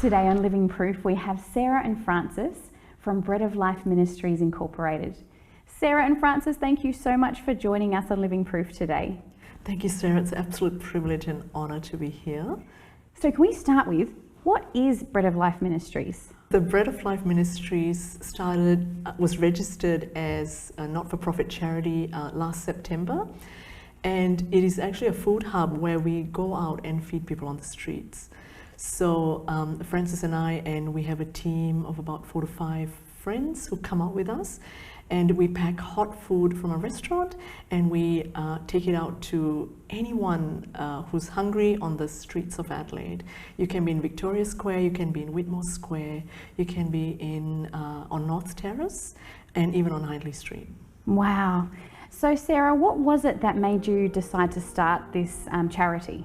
Today on Living Proof, we have Sarah and Francis from Bread of Life Ministries Incorporated. Sarah and Francis, thank you so much for joining us on Living Proof today. Thank you, Sarah. It's an absolute privilege and honour to be here. So can we start with, what is Bread of Life Ministries? The Bread of Life Ministries was registered as a not-for-profit charity last September, and it is actually a food hub where we go out and feed people on the streets. So Francis and we have a team of about 4 to 5 friends who come out with us, and we pack hot food from a restaurant and we take it out to anyone who's hungry on the streets of Adelaide. You can be in Victoria Square, you can be in Whitmore Square, you can be on North Terrace, and even on Adelaide Street. Wow. So Sarah, what was it that made you decide to start this charity?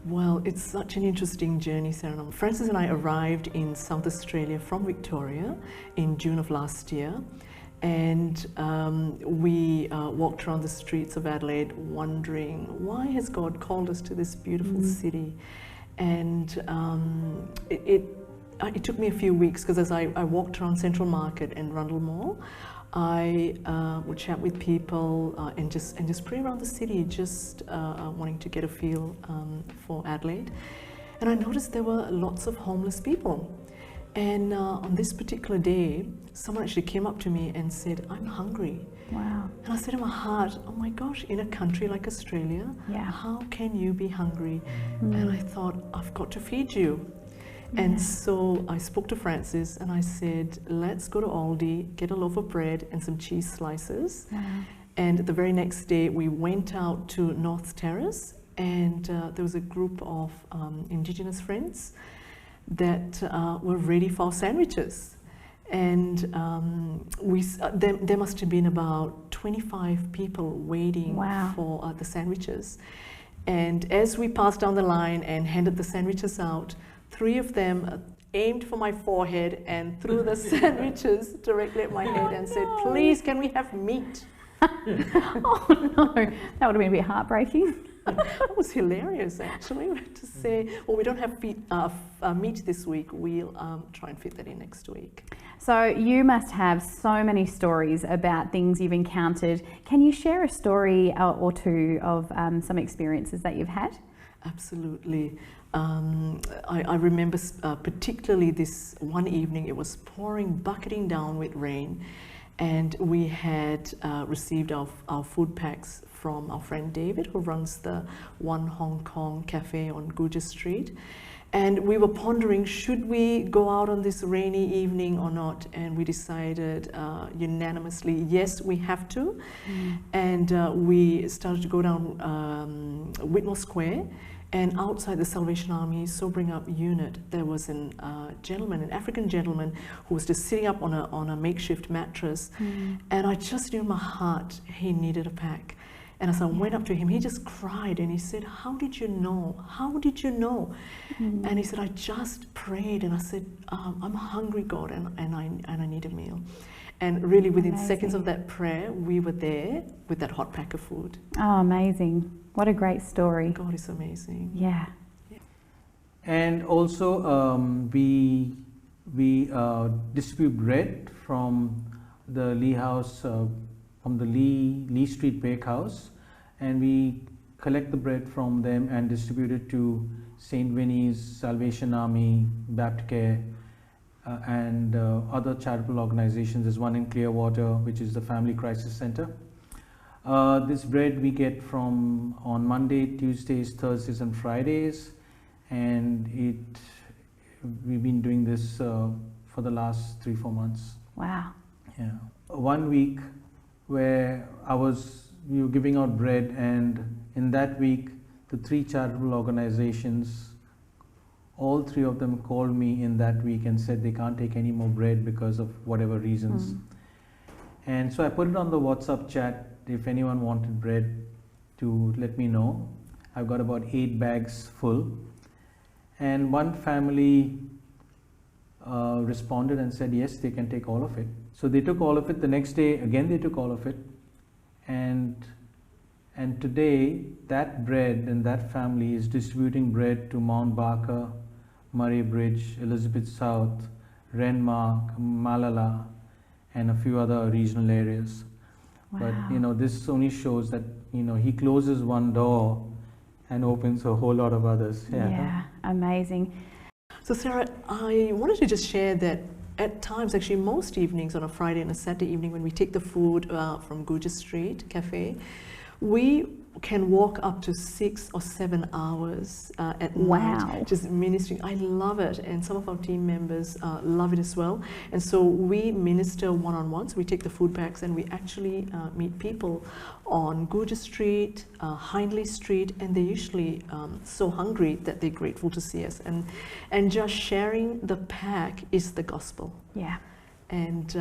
Well, it's such an interesting journey, Sarah. Francis and I arrived in South Australia from Victoria in June of last year. And we walked around the streets of Adelaide wondering, why has God called us to this beautiful city? And it took me a few weeks, because as I walked around Central Market and Rundle Mall, I would chat with people and just pray around the city, just wanting to get a feel for Adelaide. And I noticed there were lots of homeless people. And on this particular day, someone actually came up to me and said, "I'm hungry." Wow. And I said in my heart, oh my gosh, in a country like Australia, how can you be hungry? And I thought, I've got to feed you. And so I spoke to Francis and I said, let's go to Aldi, get a loaf of bread and some cheese slices. And the very next day we went out to North Terrace, and there was a group of Indigenous friends that were ready for sandwiches. And there must have been about 25 people waiting for the sandwiches. And as we passed down the line and handed the sandwiches out, 3 of them aimed for my forehead and threw the sandwiches directly at my head and said, "Please, can we have meat?" Oh no, that would have been a bit heartbreaking. It was hilarious, actually, to say, well, we don't have meat this week, we'll try and fit that in next week. So you must have so many stories about things you've encountered. Can you share a story or two of some experiences that you've had? Absolutely. I remember particularly this one evening, it was pouring, bucketing down with rain, and we had received our food packs from our friend David, who runs the One Hong Kong Cafe on Guja Street. And we were pondering, should we go out on this rainy evening or not? And we decided unanimously, yes, we have to. And we started to go down Whitmore Square. And outside the Salvation Army Sobering Up unit, there was an African gentleman, who was just sitting up on a makeshift mattress. And I just knew in my heart he needed a pack. And as I went up to him, he just cried and he said, "How did you know? How did you know?" And he said, "I just prayed." And I said, "I'm hungry, God, and I need a meal." And really within seconds of that prayer, we were there with that hot pack of food. Oh, amazing. What a great story. God is amazing. Yeah. And also we distribute bread from the Lee House, from the Lee Street Bakehouse, and we collect the bread from them and distribute it to St. Winnie's, Salvation Army, Baptist and other charitable organizations. There's one in Clearwater, which is the Family Crisis Center. This bread we get from on Monday, Tuesdays, Thursdays and Fridays, and we've been doing this for the last 3-4 months. Wow. Yeah. One week where we were giving out bread, and in that week the 3 charitable organizations, all 3 of them called me in that week and said they can't take any more bread because of whatever reasons. And so I put it on the WhatsApp chat, if anyone wanted bread, to let me know. I've got about 8 bags full. And one family responded and said yes, they can take all of it. So they took all of it. The next day again they took all of it, and today that bread and that family is distributing bread to Mount Barker, Murray Bridge, Elizabeth South, Renmark, Malala, and a few other regional areas. Wow. But you know, this only shows that you know he closes one door and opens a whole lot of others. Yeah, amazing. So Sarah, I wanted to just share that at times, actually most evenings on a Friday and a Saturday evening when we take the food from Guja Street Cafe, we can walk up to 6 or 7 hours at night, just ministering. I love it, and some of our team members love it as well. And so we minister one-on-one, so we take the food packs and we actually meet people on Guja Street, Hindley Street, and they're usually so hungry that they're grateful to see us. And just sharing the pack is the gospel. Yeah. And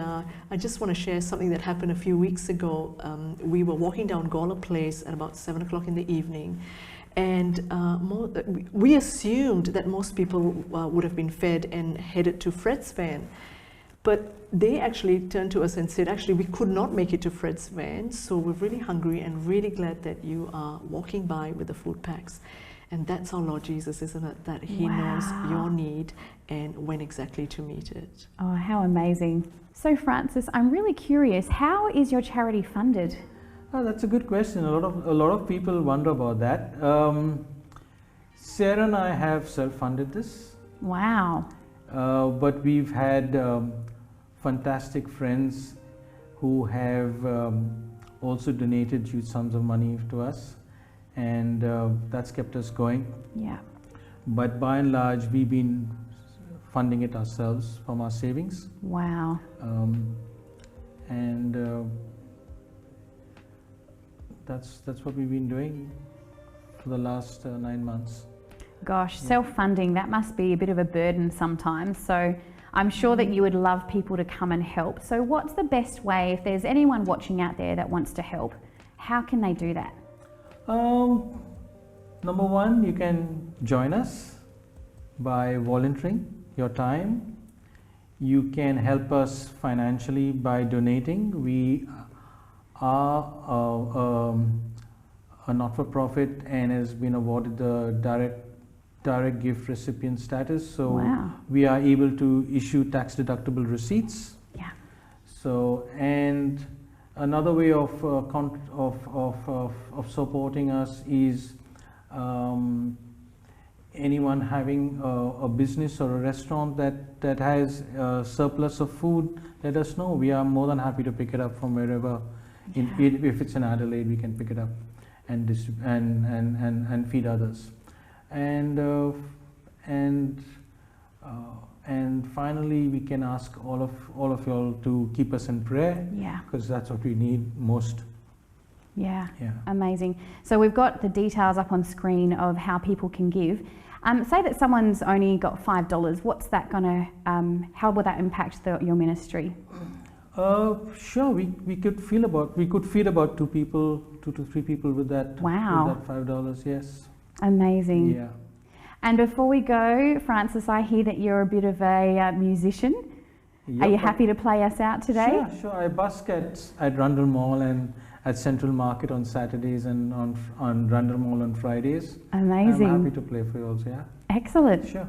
I just want to share something that happened a few weeks ago. We were walking down Gawler Place at about 7 o'clock in the evening, and we assumed that most people would have been fed and headed to Fred's van. But they actually turned to us and said, actually, we could not make it to Fred's van, so we're really hungry and really glad that you are walking by with the food packs. And that's our Lord Jesus, isn't it? That He knows your need and when exactly to meet it. Oh, how amazing. So Francis, I'm really curious, how is your charity funded? Oh, that's a good question. A lot of people wonder about that. Sarah and I have self-funded this. Wow. But we've had fantastic friends who have also donated huge sums of money to us. And that's kept us going. Yeah. But by and large, we've been funding it ourselves from our savings. Wow. That's what we've been doing for the last 9 months. Gosh, self-funding, that must be a bit of a burden sometimes. So I'm sure that you would love people to come and help. So what's the best way, if there's anyone watching out there that wants to help, how can they do that? Number one, you can join us by volunteering your time. You can help us financially by donating. We are a not-for-profit and has been awarded the direct gift recipient status. So we are able to issue tax-deductible receipts. Yeah. So, and another way of supporting us is anyone having a business or a restaurant that has a surplus of food, let us know. We are more than happy to pick it up from wherever. If it's in Adelaide, we can pick it up and feed others. And finally, we can ask all of y'all to keep us in prayer. Yeah. Because that's what we need most. Yeah. Yeah. Amazing. So we've got the details up on screen of how people can give. Say that someone's only got $5. What's that gonna? How will that impact your ministry? Sure. We could feed about 2 to 3 people with that. Wow. With that $5. Yes. Amazing. Yeah. And before we go, Francis, I hear that you're a bit of a musician. Yep. Are you happy to play us out today? Sure. I busk at Rundle Mall and at Central Market on Saturdays and on Rundle Mall on Fridays. Amazing. I'm happy to play for you also, yeah. Excellent. Sure.